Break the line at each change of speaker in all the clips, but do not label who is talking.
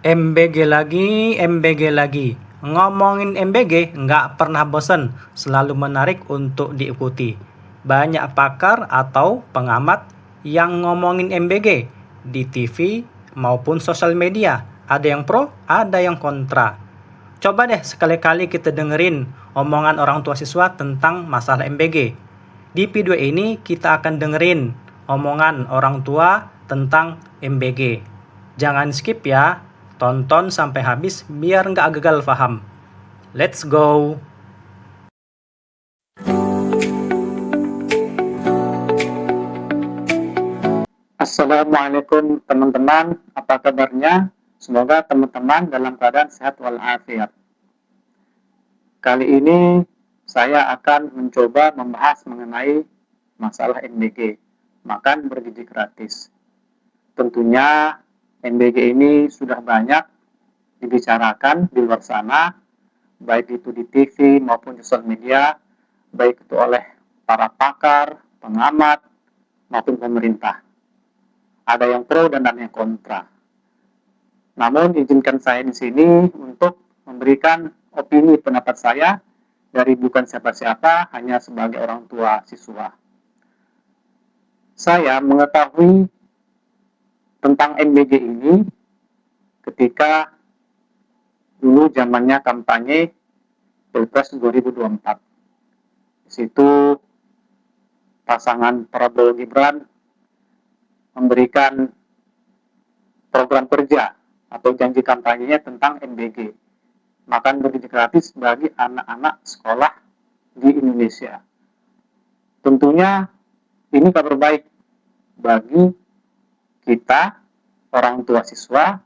MBG lagi, MBG lagi. Ngomongin MBG nggak pernah bosen, selalu menarik untuk diikuti. Banyak pakar atau pengamat yang ngomongin MBG di TV maupun sosial media. Ada yang pro, ada yang kontra. Coba deh sekali-kali kita dengerin omongan orang tua siswa tentang masalah MBG. Di video ini kita akan dengerin omongan orang tua tentang MBG. Jangan skip ya, tonton sampai habis biar nggak gagal paham. Let's go!
Assalamualaikum teman-teman, apa kabarnya? Semoga teman-teman dalam keadaan sehat walafiat. Kali ini saya akan mencoba membahas mengenai masalah MBG, makan bergizi gratis. Tentunya MBG ini sudah banyak dibicarakan di luar sana, baik itu di TV maupun di sosial media, baik itu oleh para pakar, pengamat, maupun pemerintah. Ada yang pro dan ada yang kontra. Namun izinkan saya di sini untuk memberikan opini pendapat saya dari bukan siapa-siapa, hanya sebagai orang tua siswa. Saya mengetahui tentang MBG ini ketika dulu zamannya kampanye Pilpres 2024. Di situ pasangan Prabowo Gibran memberikan program kerja atau janji kampanyenya tentang MBG, makan bergizi gratis bagi anak-anak sekolah di Indonesia. Tentunya ini kabar baik bagi kita, orang tua siswa,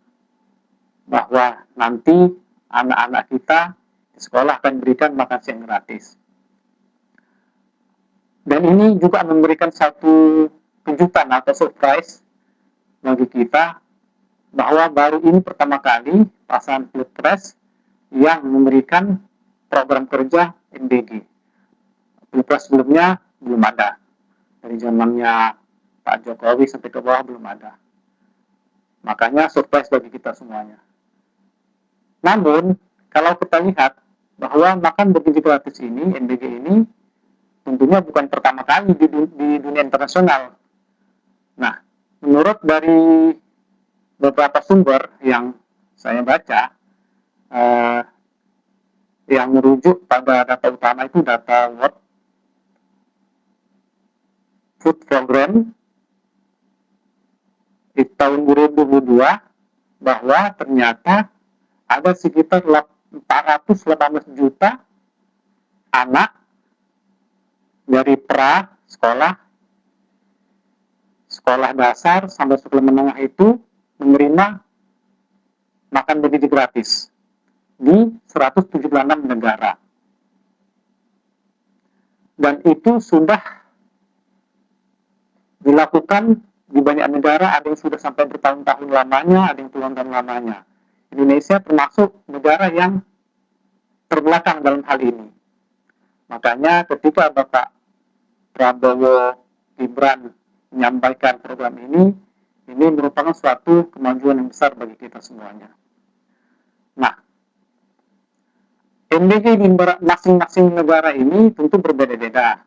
bahwa nanti anak-anak kita di sekolah akan diberikan makan siang gratis. Dan ini juga memberikan satu kejutan atau surprise bagi kita, bahwa baru ini pertama kali pasangan Pilpres yang memberikan program kerja MBG. Pilpres sebelumnya belum ada. Dari zamannya Pak Jokowi sampai ke bawah belum ada. Makanya surprise bagi kita semuanya. Namun, kalau kita lihat bahwa makan bergizi gratis ini, MBG ini, tentunya bukan pertama kali di dunia internasional. Nah, menurut dari beberapa sumber yang saya baca, yang merujuk pada data utama itu data World Food Program di tahun 2022, bahwa ternyata ada sekitar 418 juta anak dari sekolah dasar sampai sekolah menengah itu menerima makan bergizi gratis di 176 negara. Dan itu sudah dilakukan di banyak negara, ada yang sudah sampai bertahun-tahun lamanya, ada yang puluhan tahun lamanya. Indonesia termasuk negara yang terbelakang dalam hal ini. Makanya ketika Bapak Prabowo Gibran menyampaikan program ini merupakan suatu kemajuan yang besar bagi kita semuanya. Nah, MBG di masing-masing negara ini tentu berbeda-beda.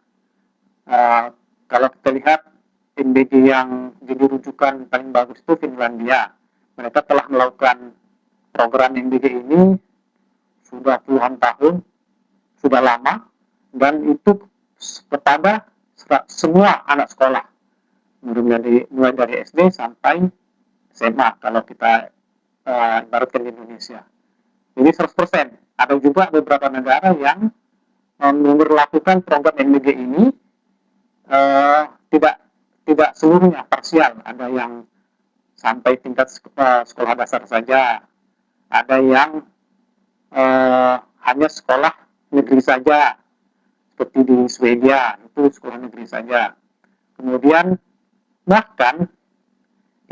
Kalau kita lihat MBG yang jadi rujukan paling bagus itu Finlandia. Mereka telah melakukan program MBG ini sudah puluhan tahun, sudah lama, dan itu kepada semua anak sekolah, mulai dari SD sampai SMA kalau kita ibaratkan di Indonesia. Jadi 100%. Ada juga beberapa negara yang memperlakukan program MBG ini tidak seluruhnya, parsial. Ada yang sampai tingkat sekolah dasar saja, ada yang hanya sekolah negeri saja, seperti di Swedia itu sekolah negeri saja. Kemudian bahkan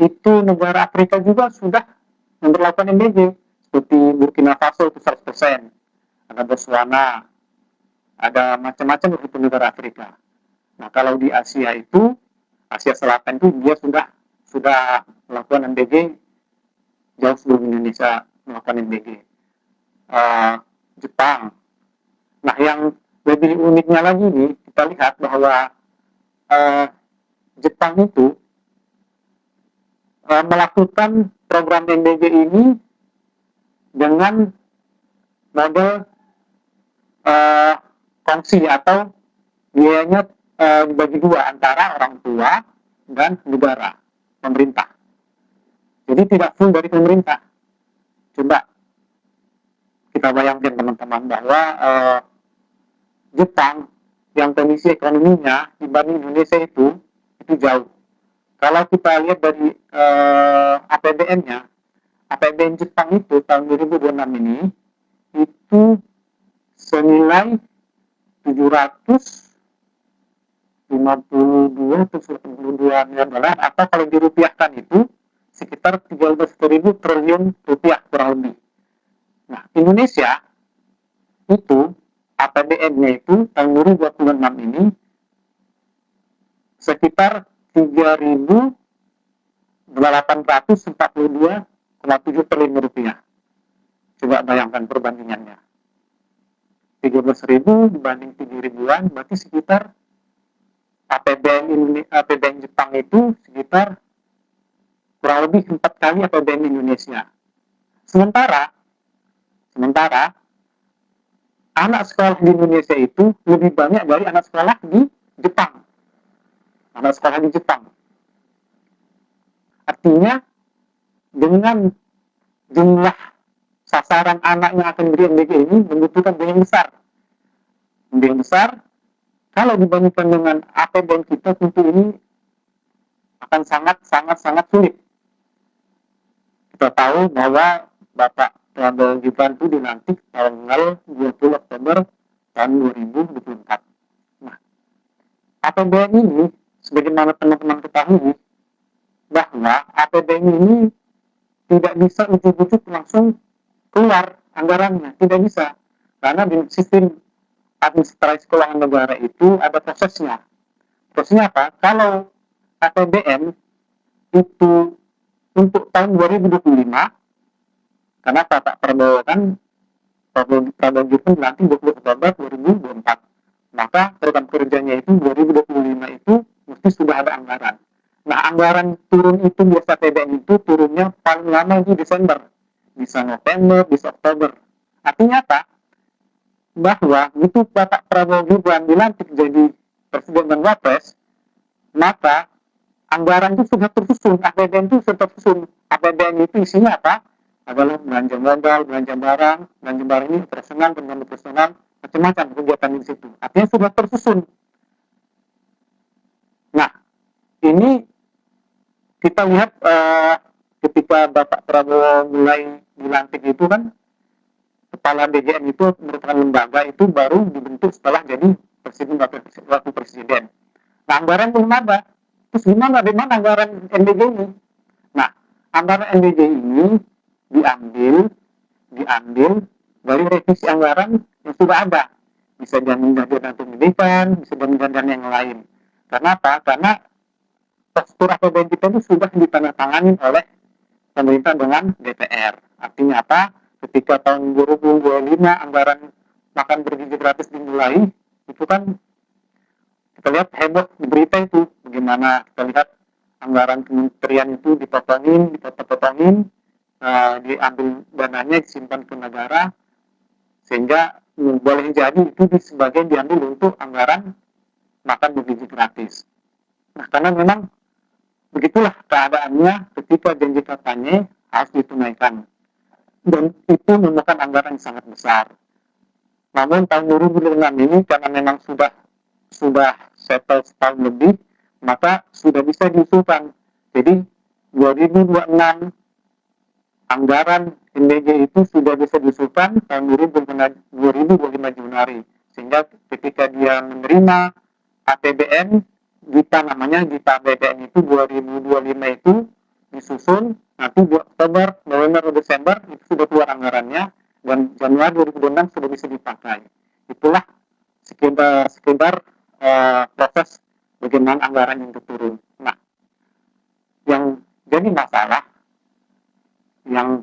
itu negara Afrika juga sudah memperlakukan MBG, seperti Burkina Faso itu 100%, ada Botswana, ada macam-macam begitu negara Afrika. Nah, kalau di Asia itu, Asia Selatan itu dia sudah melakukan MBG jauh sebelum Indonesia melakukan MBG. Jepang. Nah, yang lebih uniknya lagi nih, kita lihat bahwa Jepang itu melakukan program MBG ini dengan model kongsi atau biayanya dibagi dua antara orang tua dan negara, pemerintah. Jadi tidak full dari pemerintah. Coba kita bayangkan teman-teman bahwa Jepang yang kondisi ekonominya dibanding Indonesia itu jauh. Kalau kita lihat dari APBN-nya, APBN Jepang itu tahun 2026 ini itu senilai 752 atau 82 miliar dolar, atau kalau dirupiahkan itu sekitar 13.000 triliun rupiah kurang lebih. Nah, Indonesia itu APBN-nya itu tahun 2026 ini sekitar 3.842,7 triliun rupiah. Coba bayangkan perbandingannya. 13.000 dibanding 7.000-an, berarti sekitar APBN Jepang itu sekitar kurang lebih 4 kali APBN Indonesia. Sementara anak sekolah di Indonesia itu lebih banyak dari anak sekolah di Jepang. Artinya dengan jumlah sasaran anak yang akan beri MBG ini membutuhkan biaya yang besar. Kalau dibandingkan dengan APBN kita, tentu ini akan sangat sulit. Kita tahu bahwa Bapak Prabowo Gibran itu dilantik tanggal 20 Oktober tahun 2024. Nah, APBN ini, sebagaimana teman-teman ketahui, bahwa APBN ini tidak bisa ujuk-ujuk langsung keluar anggarannya, tidak bisa. Karena di sistem administrasi keuangan negara itu ada prosesnya. Prosesnya apa? Kalau APBN itu untuk tahun 2025, karena Pak Prabowo Gibran dilantik 20 Oktober 2024, maka program kerjanya itu 2025 itu mesti sudah ada anggaran. Nah, anggaran turun itu biasa APBN itu turunnya paling lama di Desember, bisa November, bisa Oktober. Artinya apa? Bahwa begitu Bapak Prabowo Gibran dilantik jadi Presiden dan Wapres, maka anggaran itu sudah tersusun, APBN itu sudah tersusun. APBN itu isinya apa? Adalah belanja modal, belanja barang ini operasional, macam-macam kegiatan di situ. Artinya sudah tersusun. Nah, ini kita lihat ketika Bapak Prabowo mulai dilantik itu kan, Kepala DJN itu merupakan lembaga itu baru dibentuk setelah jadi wakil presiden. Nah, anggaran belum ada. Terus di mana anggaran MBG ini? Nah, anggaran MBG ini diambil dari revisi anggaran yang sudah ada. Bisa dana pendidikan, bisa dana yang lain. Karena apa? Karena postur APBN kita itu sudah ditandatangani oleh pemerintah dengan DPR. Artinya apa? Ketika tahun 2025 anggaran makan bergizi gratis dimulai, itu kan kita lihat heboh di berita itu, bagaimana kita lihat anggaran kementerian itu dipotongin, diambil dananya disimpan ke negara, sehingga boleh jadi itu sebagian diambil untuk anggaran makan bergizi gratis. Nah, karena memang begitulah keadaannya ketika janji kampanye harus ditunaikan. Dan itu memakan anggaran yang sangat besar. Namun tahun 2006 ini karena memang sudah settle setahun lebih, maka sudah bisa diusulkan. Jadi 2026 anggaran MBG itu sudah bisa diusulkan tahun 2025 Januari. Sehingga ketika dia menerima APBN, Gita APBN itu 2025 itu disusun, nanti Oktober, November, Desember itu sudah keluar anggarannya, dan Januari 2026 sudah bisa dipakai. Itulah sekedar proses bagaimana anggaran yang turun. Nah, yang jadi masalah yang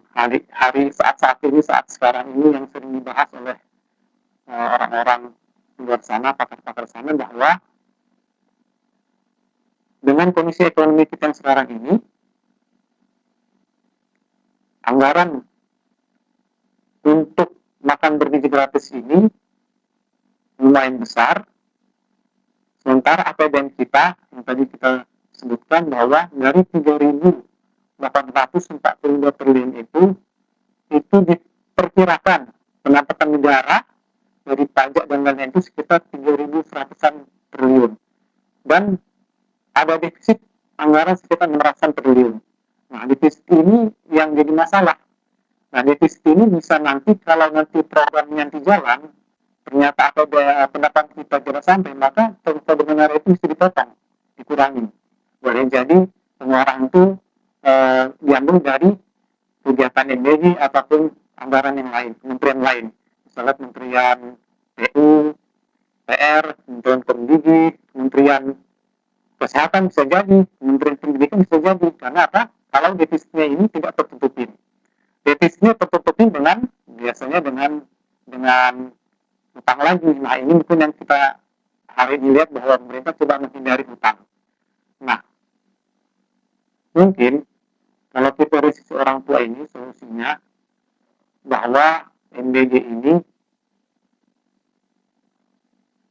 saat sekarang ini yang sering dibahas oleh orang-orang luar sana, pakar-pakar sana, bahwa dengan kondisi ekonomi kita yang sekarang ini, anggaran untuk makan bergizi gratis ini lumayan besar. Sementara APBN kita yang tadi kita sebutkan bahwa dari 3.842 triliun itu diperkirakan pendapatan negara dari pajak dan lain-lain itu sekitar 3.100-an triliun, dan ada defisit anggaran sekitar 600-an triliun. Nah, defisit ini yang jadi masalah. Nah, defisit ini bisa nanti kalau nanti programnya nanti jalan, ternyata ada pendapatan kita tidak sampai, maka kebenaran itu bisa dipotong, dikurangi. Boleh jadi pengeluaran itu diambil dari kegiatan MBG ataupun anggaran yang lain, kementerian lain, misalnya kementerian PU, PR, kementerian Komunikasi, kementerian Kesehatan bisa jadi, kementerian Pendidikan bisa jadi. Karena apa? Kalau defisitnya ini tidak tertutupin. Defisitnya tertutupin biasanya dengan utang lagi. Nah, ini mungkin yang kita hari ini lihat bahwa pemerintah coba menghindari utang. Nah, mungkin kalau kita dari sisi orang tua ini solusinya bahwa MBG ini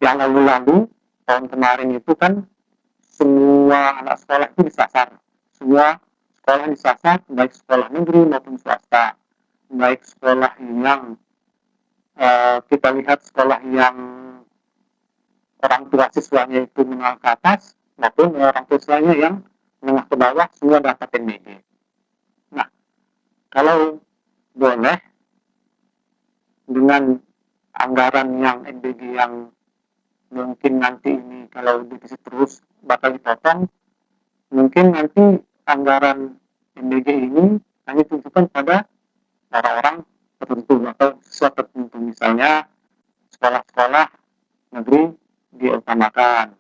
yang lalu-lalu tahun kemarin itu kan semua anak sekolah itu disasar. Semua sekolah disasar, baik sekolah negeri maupun swasta. Baik sekolah yang kita lihat sekolah yang orang tua siswanya itu menengah ke atas, maupun orang tua siswanya yang menengah ke bawah, semua dapat MBG. Nah, kalau boleh, dengan anggaran yang MBG yang mungkin nanti ini kalau defisit terus bakal dipotong, mungkin nanti anggaran MBG ini hanya ditentukan pada orang-orang tertentu atau siswa tertentu, misalnya sekolah-sekolah negeri diutamakan,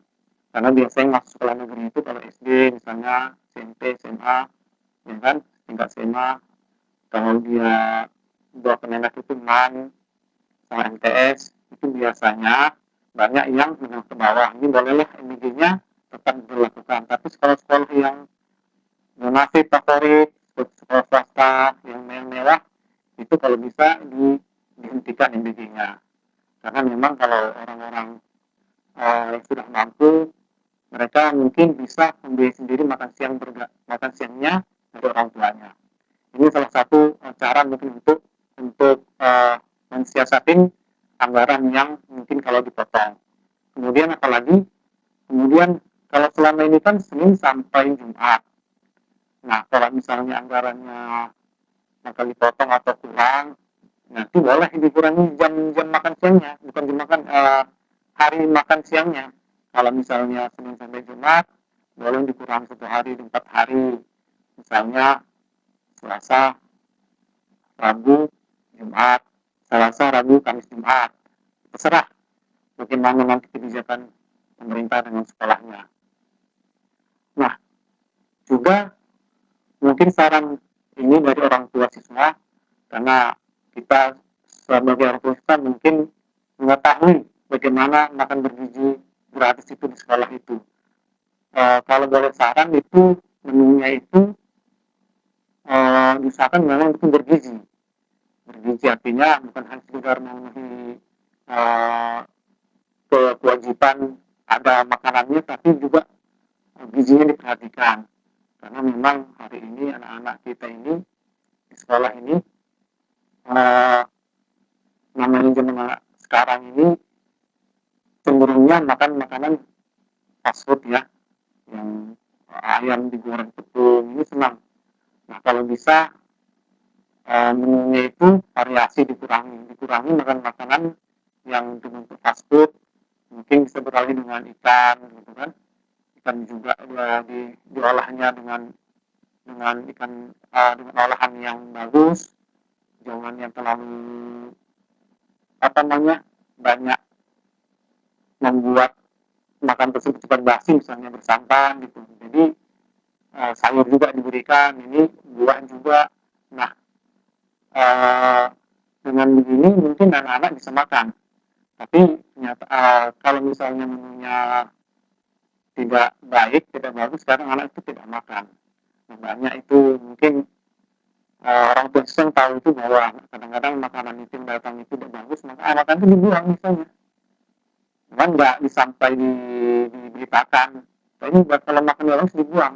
karena biasanya masuk sekolah negeri itu kalau SD misalnya SMP, SMA, ya kan, tingkat SMA, kalau dia buat penengah itu MAN sama MTS itu biasanya banyak yang menengah ke bawah. Ini bolehlah MBG-nya tetap dilakukan, tapi sekolah-sekolah yang masih favorit sekolah swasta yang mewah itu kalau bisa dihentikan MBG-nya, karena memang kalau orang-orang yang sudah mampu, mereka mungkin bisa membiayai sendiri makan siangnya dari orang tuanya. Ini salah satu cara mungkin untuk mensiasatin anggaran yang mungkin kalau dipotong. Kemudian apalagi, kalau selama ini kan Senin sampai Jumat. Nah, kalau misalnya anggarannya bakal dipotong atau kurang, nanti boleh dikurangi jam makan siangnya, bukan jam makan hari makan siangnya. Kalau misalnya Senin sampai Jumat, boleh dikurangi 1 hari, 4 hari. Misalnya Selasa, Rabu, Jumat, Selasa, Rabu, Kamis, Jumat. Terserah bagaimana nanti kebijakan pemerintah dengan sekolahnya. Nah, juga mungkin saran ini dari orang tua siswa, karena kita sebagai orang tua siswa mungkin mengetahui bagaimana makan bergizi gratis itu di sekolah itu. Kalau boleh saran itu menunya itu diusahakan memang itu bergizi. Bergizi artinya bukan hanya sekedar memenuhi kewajiban ada makanannya, tapi juga gizinya diperhatikan. Karena memang hari ini anak-anak kita ini di sekolah ini namanya zaman sekarang ini cenderungnya makan makanan fast food ya, yang ayam digoreng tepung ini senang. Nah, kalau bisa menunya itu variasi dikurangi makan makanan yang bentuk fast food, mungkin bisa beralih dengan ikan gitu kan. Ikan juga diolahnya dengan ikan dengan olahan yang bagus, jangan yang terlalu banyak membuat makan tersebut cepat basi, misalnya bersantan gitu. Jadi sayur juga diberikan, ini buah juga. Nah, dengan begini mungkin anak-anak bisa makan. Tapi ternyata kalau misalnya menunya tidak baik, tidak bagus, sekarang anak itu tidak makan. Nah, banyak itu mungkin orang tua yang tahu itu bahwa kadang-kadang makanan itu yang datang itu tidak bagus, maka anak itu dibuang misalnya. Cuman nggak disampai diberitakan. Ini kalau makan orang dibuang.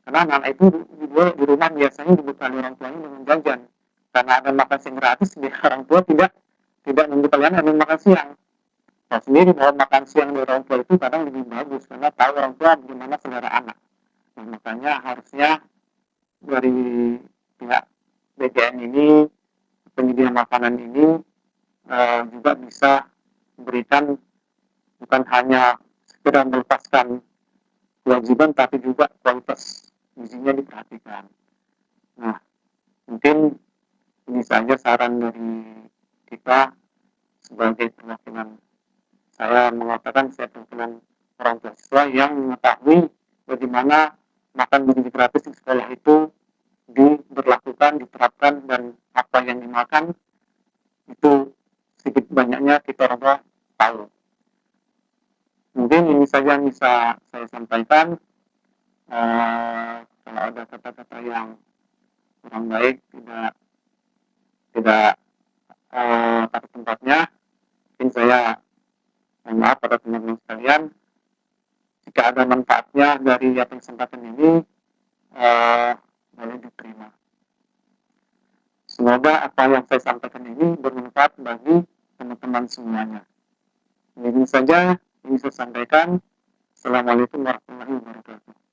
Karena anak itu di rumah biasanya dibekali orang tuanya dengan jajan. Karena ada makan siang gratis, orang tua tidak membekali anak dengan makan siang. Tahu sendiri bahwa makan siang dari orang tua itu kadang lebih bagus karena tahu orang tua bagaimana selera anak. Nah, makanya harusnya dari pihak BGN ini, penyedia makanan ini juga bisa memberikan bukan hanya sekedar melepaskan kewajiban, tapi juga kualitas gizinya diperhatikan. Nah, mungkin ini saja saran dari kita sebagai perwakilan. Saya mengatakan saya perwakilan orang tua siswa yang mengetahui bagaimana makan gizi gratis di sekolah itu diberlakukan, diterapkan, dan apa yang dimakan itu sedikit banyaknya kita orang tua tahu. Mungkin ini saja yang bisa saya sampaikan. Kalau ada kata-kata yang kurang baik, tidak pada tempatnya, mungkin saya mohon maaf pada teman-teman sekalian. Jika ada manfaatnya dari apa kesempatan ini, boleh diterima. Semoga apa yang saya sampaikan ini bermanfaat bagi teman-teman semuanya. Ini saja yang saya sampaikan. Assalamualaikum warahmatullahi wabarakatuh.